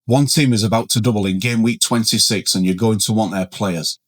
One team is about to double in game week 26 and you're going to want their players.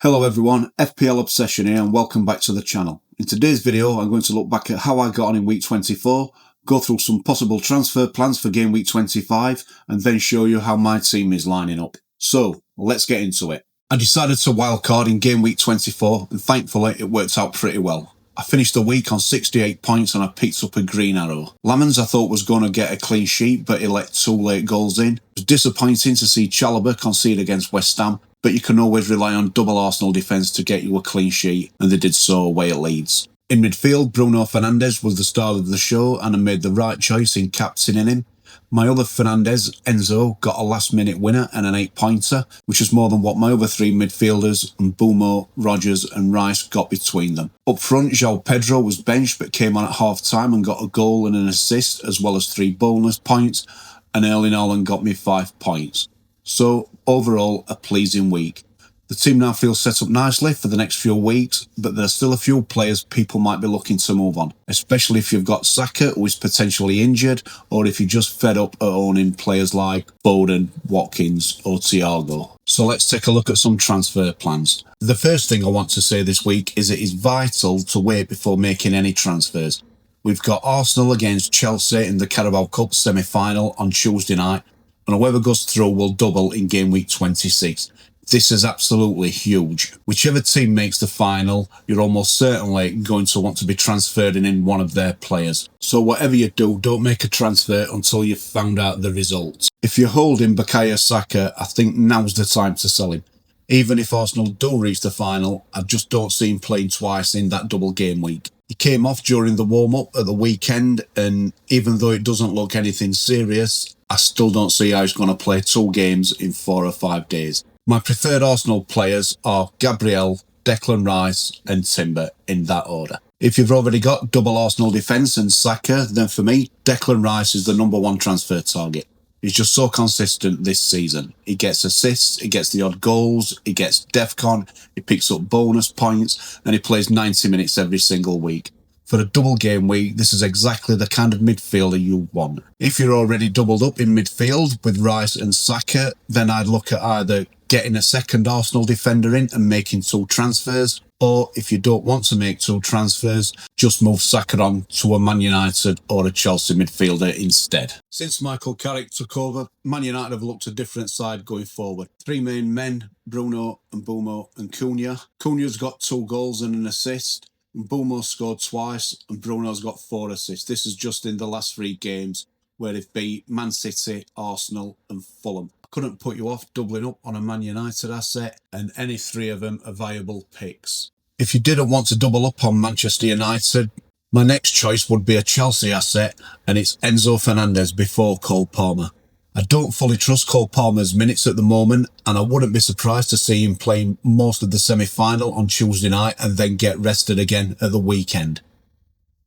Hello everyone, FPL Obsession here and welcome back to the channel. In today's video I'm going to look back at how I got on in week 24, go through some possible transfer plans for game week 25 and then show you how my team is lining up. So, let's get into it. I decided to wildcard in game week 24 and thankfully it worked out pretty well. I finished the week on 68 points and I picked up a green arrow. Lamans I thought was going to get a clean sheet, but he let 2 late goals in. It was disappointing to see Chalobah concede against West Ham, but you can always rely on double Arsenal defence to get you a clean sheet, and they did so away at Leeds. In midfield, Bruno Fernandes was the star of the show and I made the right choice in captaining him. My other Fernandes, Enzo, got a last-minute winner and an 8-pointer, which is more than what my other 3 midfielders, Mbeumo, Rodgers and Rice, got between them. Up front, João Pedro was benched but came on at half-time and got a goal and an assist, as well as 3 bonus points, and Erling Haaland got me 5 points. So, overall, a pleasing week. The team now feels set up nicely for the next few weeks, but there are still a few players people might be looking to move on, especially if you've got Saka, who is potentially injured, or if you're just fed up at owning players like Foden, Watkins or Thiago. So let's take a look at some transfer plans. The first thing I want to say this week is it is vital to wait before making any transfers. We've got Arsenal against Chelsea in the Carabao Cup semi-final on Tuesday night, and whoever goes through will double in game week 26. This is absolutely huge. Whichever team makes the final, you're almost certainly going to want to be transferring in one of their players. So whatever you do, don't make a transfer until you've found out the results. If you're holding Bukayo Saka, I think now's the time to sell him. Even if Arsenal do reach the final, I just don't see him playing twice in that double game week. He came off during the warm-up at the weekend, and even though it doesn't look anything serious, I still don't see how he's going to play 2 games in 4 or 5 days. My preferred Arsenal players are Gabriel, Declan Rice and Timber in that order. If you've already got double Arsenal defence and Saka, then for me, Declan Rice is the #1 transfer target. He's just so consistent this season. He gets assists, he gets the odd goals, he gets DEFCON, he picks up bonus points, and he plays 90 minutes every single week. For a double game week, this is exactly the kind of midfielder you want. If you're already doubled up in midfield with Rice and Saka, then I'd look at either getting a second Arsenal defender in and making 2 transfers, or if you don't want to make 2 transfers, just move Saka on to a Man United or a Chelsea midfielder instead. Since Michael Carrick took over, Man United have looked a different side going forward. 3 main men, Bruno, Mbeumo and Cunha. Cunha's got 2 goals and an assist. Mbeumo scored twice and Bruno's got 4 assists. This is just in the last 3 games where they've beat Man City, Arsenal and Fulham. I couldn't put you off doubling up on a Man United asset, and any 3 of them are viable picks. If you didn't want to double up on Manchester United, my next choice would be a Chelsea asset, and it's Enzo Fernandez before Cole Palmer. I don't fully trust Cole Palmer's minutes at the moment, and I wouldn't be surprised to see him playing most of the semi-final on Tuesday night and then get rested again at the weekend.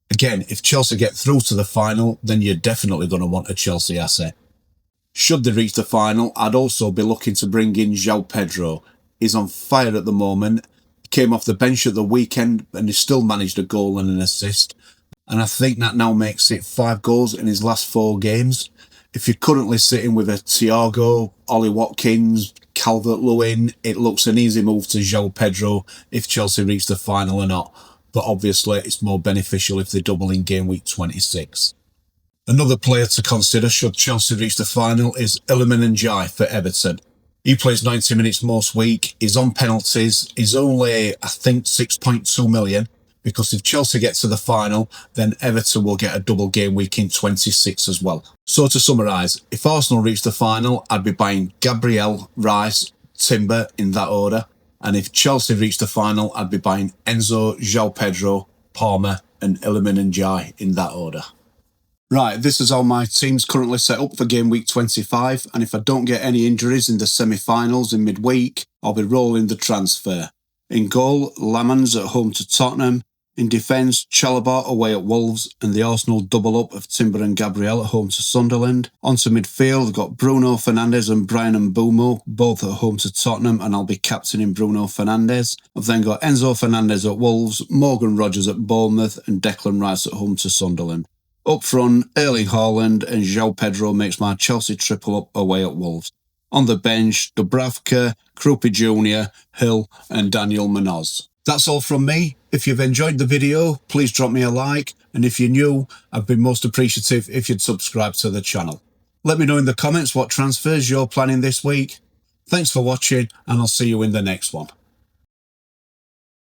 Again, if Chelsea get through to the final, then you're definitely going to want a Chelsea asset. Should they reach the final, I'd also be looking to bring in João Pedro. He's on fire at the moment. He came off the bench at the weekend and he still managed a goal and an assist. And I think that now makes it 5 goals in his last 4 games. If you're currently sitting with a Thiago, Ollie Watkins, Calvert-Lewin, it looks an easy move to João Pedro if Chelsea reach the final or not. But obviously it's more beneficial if they double in game week 26. Another player to consider should Chelsea reach the final is Iliman Ndiaye for Everton. He plays 90 minutes most week, he's on penalties, he's only, I think, 6.2 million, because if Chelsea get to the final, then Everton will get a double game week in 26 as well. So to summarise, if Arsenal reach the final, I'd be buying Gabriel, Rice, Timber in that order, and if Chelsea reach the final, I'd be buying Enzo, João Pedro, Palmer and Iliman Ndiaye in that order. Right, this is how my team's currently set up for game week 25, and if I don't get any injuries in the semi-finals in midweek, I'll be rolling the transfer. In goal, Lamans at home to Tottenham. In defence, Chalobah away at Wolves, and the Arsenal double-up of Timber and Gabriel at home to Sunderland. Onto midfield, I've got Bruno Fernandes and Bryan Mbeumo, both at home to Tottenham, and I'll be captaining Bruno Fernandes. I've then got Enzo Fernandez at Wolves, Morgan Rodgers at Bournemouth, and Declan Rice at home to Sunderland. Up front, Erling Haaland and João Pedro makes my Chelsea triple up away at Wolves. On the bench, Dubravka, Krupi Jr., Hill and Daniel Munoz. That's all from me. If you've enjoyed the video, please drop me a like, and if you're new, I'd be most appreciative if you'd subscribe to the channel. Let me know in the comments what transfers you're planning this week. Thanks for watching, and I'll see you in the next one.